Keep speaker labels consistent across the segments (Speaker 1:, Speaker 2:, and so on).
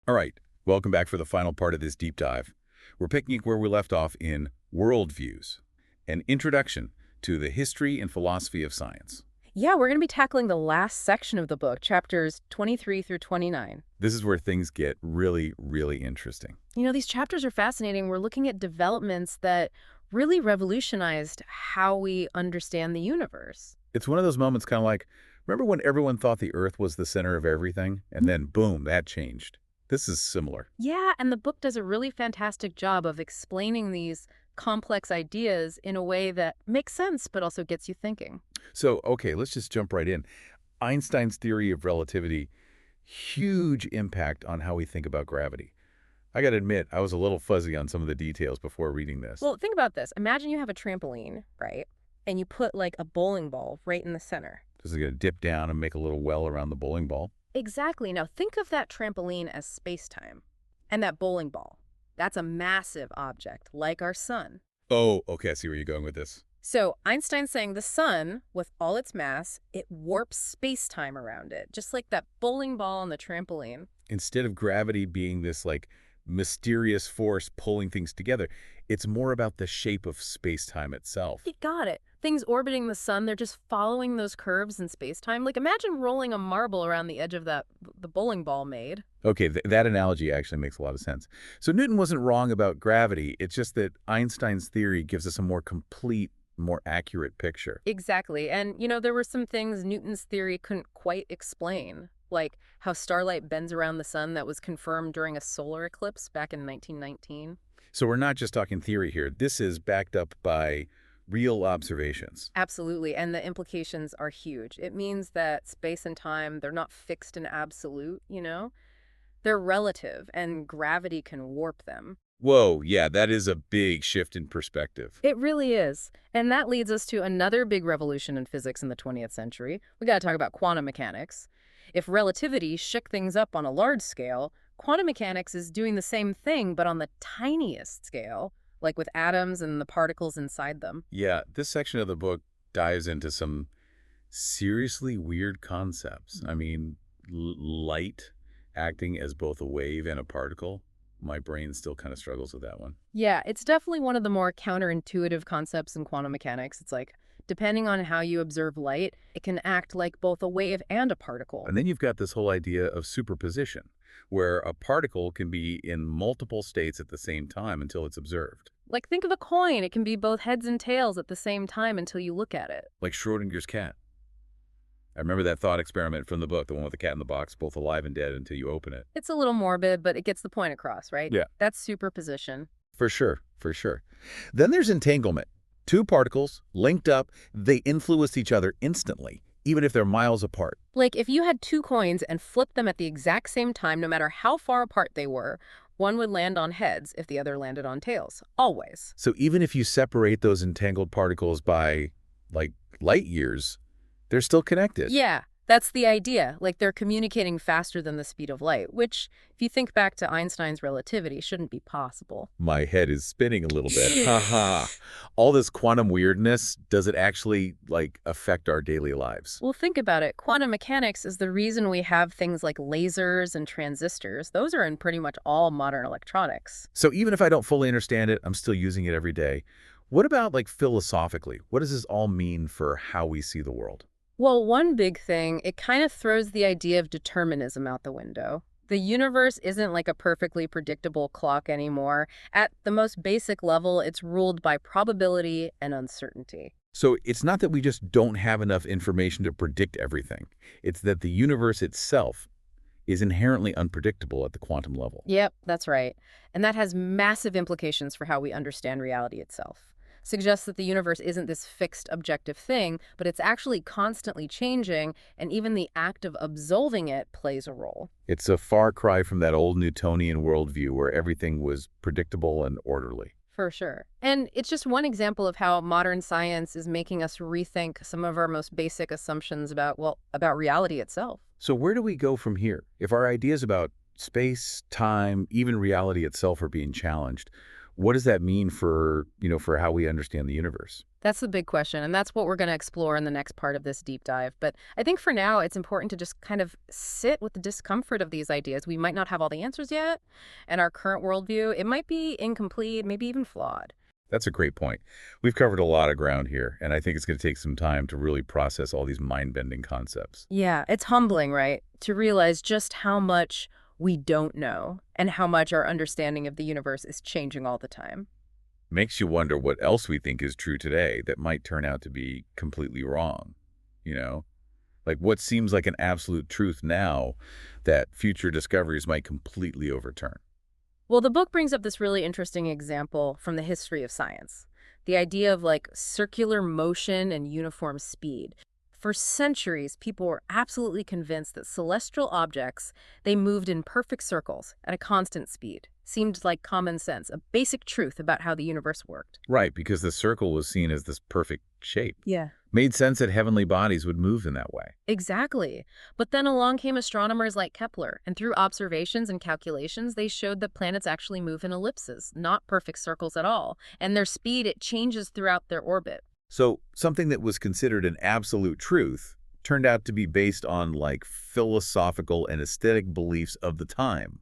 Speaker 1: All right, welcome back for the final part of this deep dive. We're picking up where we left off in Worldviews, an introduction to the history and philosophy of science.
Speaker 2: Yeah, we're going to be tackling the last section of the book, chapters 23 through 29.
Speaker 1: This is where things get really, really interesting.
Speaker 2: These chapters are fascinating. We're looking at developments that really revolutionized how we understand the universe.
Speaker 1: It's one of those moments kind of like, remember when everyone thought the Earth was the center of everything? And then, boom, that changed. This is similar.
Speaker 2: Yeah, and the book does a really fantastic job of explaining these complex ideas in a way that makes sense but also gets you thinking.
Speaker 1: So, okay, let's just jump right in. Einstein's theory of relativity, huge impact on how we think about gravity. I got to admit, I was a little fuzzy on some of the details before reading this.
Speaker 2: Well, think about this. Imagine you have a trampoline, right? And you put like a bowling ball right in the center.
Speaker 1: This is going to dip down and make a little well around the bowling ball.
Speaker 2: Exactly. Now think of that trampoline as space-time. And that bowling ball. That's a massive object, like our sun.
Speaker 1: Oh, okay, I see where you're going with this.
Speaker 2: So Einstein's saying the sun, with all its mass, it warps space-time around it, just like that bowling ball on the trampoline.
Speaker 1: Instead of gravity being this, like, mysterious force pulling things together, it's more about the shape of space-time itself.
Speaker 2: You got it. Things orbiting the sun, they're just following those curves in space-time. Like imagine rolling a marble around the edge of the bowling ball made.
Speaker 1: Okay, that analogy actually makes a lot of sense. So Newton wasn't wrong about gravity. It's just that Einstein's theory gives us a more complete, more accurate picture.
Speaker 2: Exactly. And, there were some things Newton's theory couldn't quite explain, like how starlight bends around the sun that was confirmed during a solar eclipse back in 1919.
Speaker 1: So we're not just talking theory here. This is backed up by real observations.
Speaker 2: Absolutely. And the implications are huge. It means that space and time, they're not fixed and absolute. They're relative, and gravity can warp them.
Speaker 1: Whoa, yeah, that is a big shift in perspective.
Speaker 2: It really is. And that leads us to another big revolution in physics in the 20th century. We got to talk about quantum mechanics. If relativity shook things up on a large scale, quantum mechanics is doing the same thing, but on the tiniest scale, like with atoms and the particles inside them.
Speaker 1: Yeah, this section of the book dives into some seriously weird concepts. I mean, light acting as both a wave and a particle. My brain still kind of struggles with that one.
Speaker 2: Yeah, it's definitely one of the more counterintuitive concepts in quantum mechanics. It's like, depending on how you observe light, it can act like both a wave and a particle.
Speaker 1: And then you've got this whole idea of superposition, where a particle can be in multiple states at the same time until it's observed.
Speaker 2: Like, think of a coin. It can be both heads and tails at the same time until you look at it.
Speaker 1: Like Schrodinger's cat. I remember that thought experiment from the book, the one with the cat in the box, both alive and dead until you open it.
Speaker 2: It's a little morbid, but it gets the point across, right?
Speaker 1: Yeah.
Speaker 2: That's superposition.
Speaker 1: For sure, for sure. Then there's entanglement. Two particles linked up, they influence each other instantly, even if they're miles apart.
Speaker 2: Like, if you had two coins and flipped them at the exact same time, no matter how far apart they were, one would land on heads if the other landed on tails. Always.
Speaker 1: So even if you separate those entangled particles by, like, light years, they're still connected.
Speaker 2: Yeah, that's the idea. Like, they're communicating faster than the speed of light, which, if you think back to Einstein's relativity, shouldn't be possible.
Speaker 1: My head is spinning a little bit. Haha. All this quantum weirdness, does it actually, like, affect our daily lives?
Speaker 2: Well, think about it. Quantum mechanics is the reason we have things like lasers and transistors. Those are in pretty much all modern electronics.
Speaker 1: So even if I don't fully understand it, I'm still using it every day. What about, like, philosophically? What does this all mean for how we see the world?
Speaker 2: Well, one big thing, it kind of throws the idea of determinism out the window. The universe isn't like a perfectly predictable clock anymore. At the most basic level, it's ruled by probability and uncertainty.
Speaker 1: So it's not that we just don't have enough information to predict everything. It's that the universe itself is inherently unpredictable at the quantum level.
Speaker 2: Yep, that's right. And that has massive implications for how we understand reality itself. Suggests that the universe isn't this fixed objective thing, but it's actually constantly changing, and even the act of absolving it plays a role.
Speaker 1: It's a far cry from that old Newtonian worldview where everything was predictable and orderly.
Speaker 2: For sure. And it's just one example of how modern science is making us rethink some of our most basic assumptions about reality itself.
Speaker 1: So where do we go from here? If our ideas about space, time, even reality itself are being challenged, What does that mean for, for how we understand the universe?
Speaker 2: That's the big question, and that's what we're going to explore in the next part of this deep dive. But I think for now, it's important to just kind of sit with the discomfort of these ideas. We might not have all the answers yet, and our current worldview, it might be incomplete, maybe even flawed.
Speaker 1: That's a great point. We've covered a lot of ground here, and I think it's going to take some time to really process all these mind-bending concepts.
Speaker 2: Yeah, it's humbling, right? To realize just how much we don't know and how much our understanding of the universe is changing all the time.
Speaker 1: Makes you wonder what else we think is true today that might turn out to be completely wrong, you know? Like what seems like an absolute truth now that future discoveries might completely overturn.
Speaker 2: Well, the book brings up this really interesting example from the history of science. The idea of like circular motion and uniform speed. For centuries, people were absolutely convinced that celestial objects, they moved in perfect circles at a constant speed. Seemed like common sense, a basic truth about how the universe worked.
Speaker 1: Right, because the circle was seen as this perfect shape.
Speaker 2: Yeah.
Speaker 1: Made sense that heavenly bodies would move in that way.
Speaker 2: Exactly. But then along came astronomers like Kepler, and through observations and calculations, they showed that planets actually move in ellipses, not perfect circles at all. And their speed, it changes throughout their orbit.
Speaker 1: So something that was considered an absolute truth turned out to be based on like philosophical and aesthetic beliefs of the time,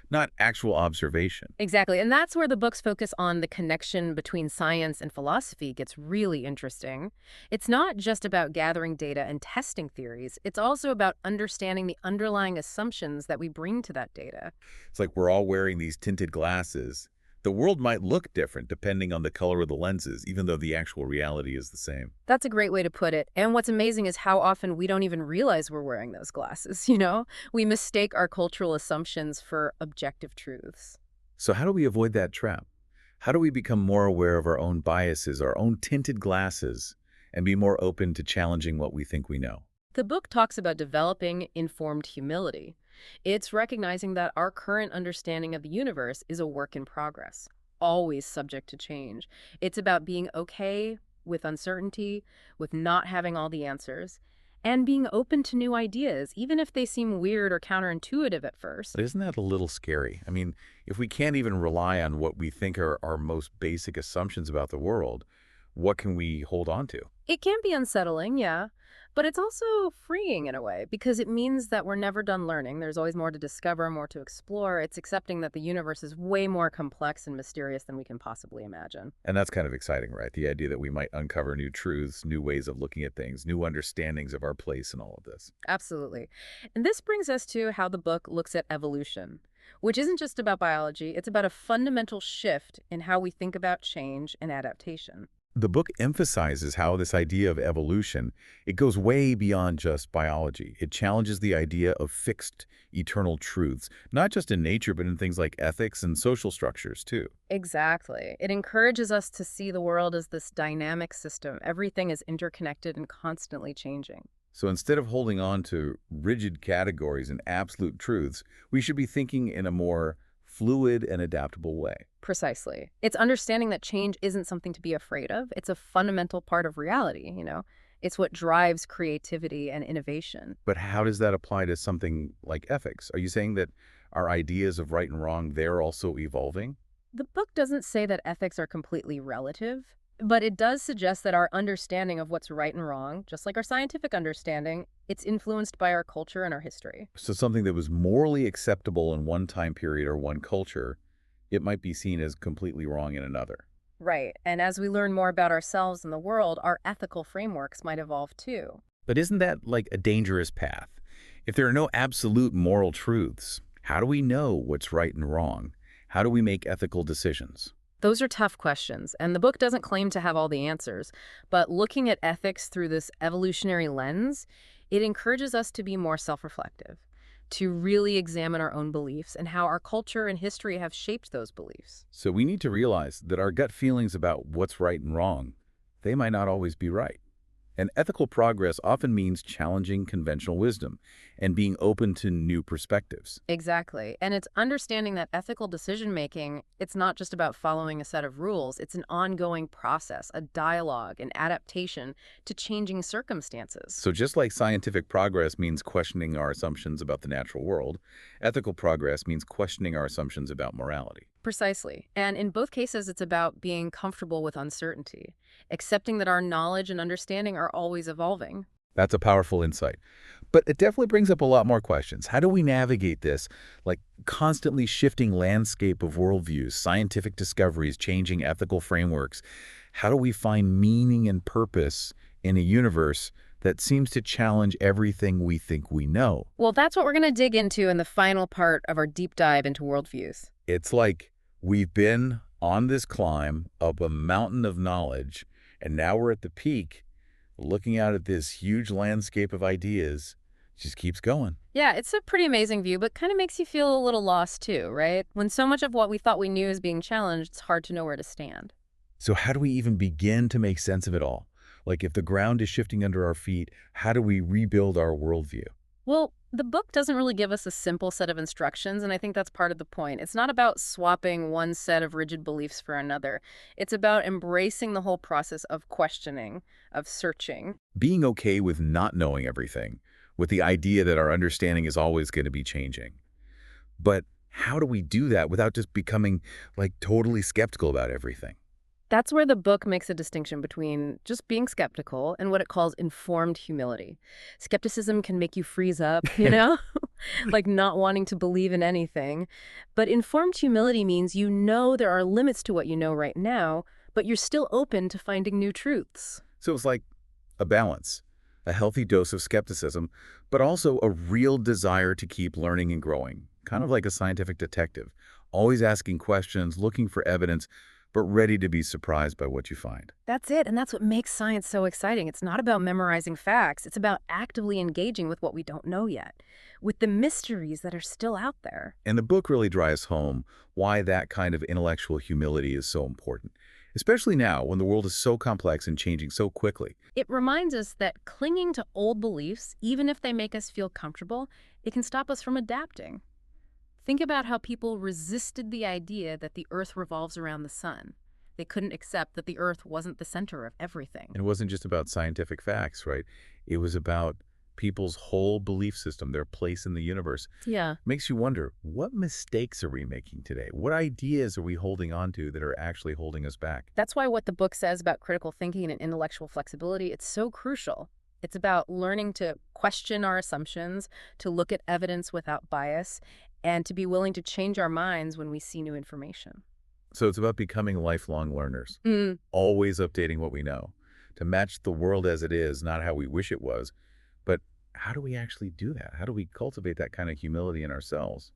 Speaker 1: not actual observation.
Speaker 2: Exactly. And that's where the book's focus on the connection between science and philosophy gets really interesting. It's not just about gathering data and testing theories. It's also about understanding the underlying assumptions that we bring to that data.
Speaker 1: It's like we're all wearing these tinted glasses. The world might look different depending on the color of the lenses, even though the actual reality is the same.
Speaker 2: That's a great way to put it. And what's amazing is how often we don't even realize we're wearing those glasses, you know? We mistake our cultural assumptions for objective truths.
Speaker 1: So how do we avoid that trap? How do we become more aware of our own biases, our own tinted glasses, and be more open to challenging what we think we know?
Speaker 2: The book talks about developing informed humility. It's recognizing that our current understanding of the universe is a work in progress, always subject to change. It's about being okay with uncertainty, with not having all the answers, and being open to new ideas, even if they seem weird or counterintuitive at first.
Speaker 1: But isn't that a little scary? I mean, if we can't even rely on what we think are our most basic assumptions about the world, what can we hold on to?
Speaker 2: It can be unsettling, yeah, but it's also freeing in a way because it means that we're never done learning. There's always more to discover, more to explore. It's accepting that the universe is way more complex and mysterious than we can possibly imagine.
Speaker 1: And that's kind of exciting, right? The idea that we might uncover new truths, new ways of looking at things, new understandings of our place in all of this.
Speaker 2: Absolutely. And this brings us to how the book looks at evolution, which isn't just about biology. It's about a fundamental shift in how we think about change and adaptation.
Speaker 1: The book emphasizes how this idea of evolution, it goes way beyond just biology. It challenges the idea of fixed, eternal truths, not just in nature, but in things like ethics and social structures, too.
Speaker 2: Exactly. It encourages us to see the world as this dynamic system. Everything is interconnected and constantly changing.
Speaker 1: So instead of holding on to rigid categories and absolute truths, we should be thinking in a more fluid and adaptable way.
Speaker 2: Precisely. It's understanding that change isn't something to be afraid of. It's a fundamental part of reality, you know? It's what drives creativity and innovation.
Speaker 1: But how does that apply to something like ethics? Are you saying that our ideas of right and wrong, they're also evolving?
Speaker 2: The book doesn't say that ethics are completely relative, but it does suggest that our understanding of what's right and wrong, just like our scientific understanding, it's influenced by our culture and our history.
Speaker 1: So something that was morally acceptable in one time period or one culture, it might be seen as completely wrong in another.
Speaker 2: Right. And as we learn more about ourselves and the world, our ethical frameworks might evolve too.
Speaker 1: But isn't that like a dangerous path? If there are no absolute moral truths, how do we know what's right and wrong? How do we make ethical decisions?
Speaker 2: Those are tough questions, and the book doesn't claim to have all the answers. But looking at ethics through this evolutionary lens, it encourages us to be more self-reflective, to really examine our own beliefs and how our culture and history have shaped those beliefs.
Speaker 1: So we need to realize that our gut feelings about what's right and wrong, they might not always be right. And ethical progress often means challenging conventional wisdom and being open to new perspectives.
Speaker 2: Exactly. And it's understanding that ethical decision-making, it's not just about following a set of rules. It's an ongoing process, a dialogue, an adaptation to changing circumstances.
Speaker 1: So just like scientific progress means questioning our assumptions about the natural world, ethical progress means questioning our assumptions about morality.
Speaker 2: Precisely. And in both cases, it's about being comfortable with uncertainty, accepting that our knowledge and understanding are always evolving.
Speaker 1: That's a powerful insight. But it definitely brings up a lot more questions. How do we navigate this, like, constantly shifting landscape of worldviews, scientific discoveries, changing ethical frameworks? How do we find meaning and purpose in a universe that seems to challenge everything we think we know?
Speaker 2: Well, that's what we're going to dig into in the final part of our deep dive into worldviews.
Speaker 1: It's like we've been on this climb up a mountain of knowledge, and now we're at the peak, looking out at this huge landscape of ideas. Just keeps going.
Speaker 2: Yeah, it's a pretty amazing view, but kind of makes you feel a little lost too, right? When so much of what we thought we knew is being challenged, it's hard to know where to stand.
Speaker 1: So how do we even begin to make sense of it all? Like, if the ground is shifting under our feet, how do we rebuild our worldview?
Speaker 2: Well, the book doesn't really give us a simple set of instructions, and I think that's part of the point. It's not about swapping one set of rigid beliefs for another. It's about embracing the whole process of questioning, of searching.
Speaker 1: Being okay with not knowing everything, with the idea that our understanding is always going to be changing. But how do we do that without just becoming, like, totally skeptical about everything?
Speaker 2: That's where the book makes a distinction between just being skeptical and what it calls informed humility. Skepticism can make you freeze up, like not wanting to believe in anything. But informed humility means you know there are limits to what you know right now, but you're still open to finding new truths.
Speaker 1: So it's like a balance, a healthy dose of skepticism, but also a real desire to keep learning and growing, kind of like a scientific detective, always asking questions, looking for evidence, but ready to be surprised by what you find.
Speaker 2: That's it, and that's what makes science so exciting. It's not about memorizing facts. It's about actively engaging with what we don't know yet, with the mysteries that are still out there.
Speaker 1: And the book really drives home why that kind of intellectual humility is so important, especially now when the world is so complex and changing so quickly.
Speaker 2: It reminds us that clinging to old beliefs, even if they make us feel comfortable, it can stop us from adapting. Think about how people resisted the idea that the Earth revolves around the sun. They couldn't accept that the Earth wasn't the center of everything.
Speaker 1: It wasn't just about scientific facts, right? It was about people's whole belief system, their place in the universe.
Speaker 2: Yeah.
Speaker 1: Makes you wonder, what mistakes are we making today? What ideas are we holding on to that are actually holding us back?
Speaker 2: That's why what the book says about critical thinking and intellectual flexibility, it's so crucial. It's about learning to question our assumptions, to look at evidence without bias, and to be willing to change our minds when we see new information.
Speaker 1: So it's about becoming lifelong learners,
Speaker 2: Mm.
Speaker 1: always updating what we know, to match the world as it is, not how we wish it was. But how do we actually do that? How do we cultivate that kind of humility in ourselves?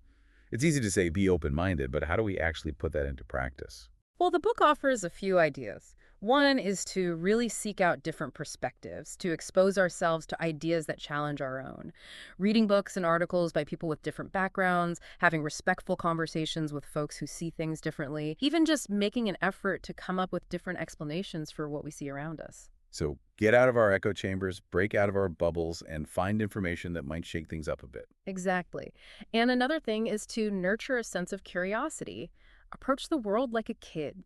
Speaker 1: It's easy to say be open-minded, but how do we actually put that into practice?
Speaker 2: Well, the book offers a few ideas. One is to really seek out different perspectives, to expose ourselves to ideas that challenge our own. Reading books and articles by people with different backgrounds, having respectful conversations with folks who see things differently, even just making an effort to come up with different explanations for what we see around us.
Speaker 1: So get out of our echo chambers, break out of our bubbles, and find information that might shake things up a bit.
Speaker 2: Exactly. And another thing is to nurture a sense of curiosity. Approach the world like a kid,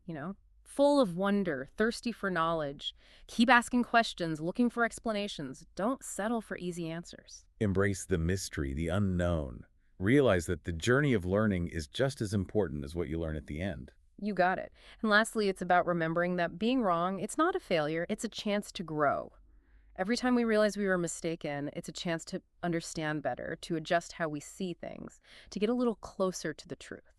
Speaker 2: full of wonder, thirsty for knowledge. Keep asking questions, looking for explanations. Don't settle for easy answers.
Speaker 1: Embrace the mystery, the unknown. Realize that the journey of learning is just as important as what you learn at the end.
Speaker 2: You got it. And lastly, it's about remembering that being wrong, it's not a failure, it's a chance to grow. Every time we realize we were mistaken, it's a chance to understand better, to adjust how we see things, to get a little closer to the truth.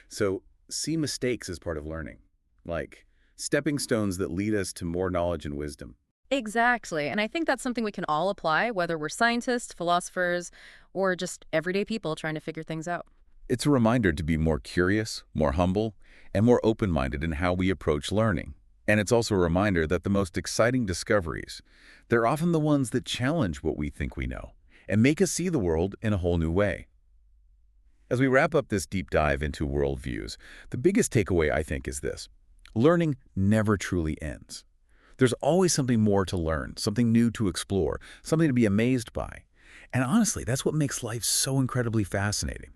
Speaker 1: So see mistakes as part of learning, like stepping stones that lead us to more knowledge and wisdom.
Speaker 2: Exactly. And I think that's something we can all apply, whether we're scientists, philosophers, or just everyday people trying to figure things out.
Speaker 1: It's a reminder to be more curious, more humble, and more open-minded in how we approach learning. And it's also a reminder that the most exciting discoveries, they're often the ones that challenge what we think we know and make us see the world in a whole new way. As we wrap up this deep dive into worldviews, the biggest takeaway, I think, is this. Learning never truly ends. There's always something more to learn, something new to explore, something to be amazed by. And honestly, that's what makes life so incredibly fascinating.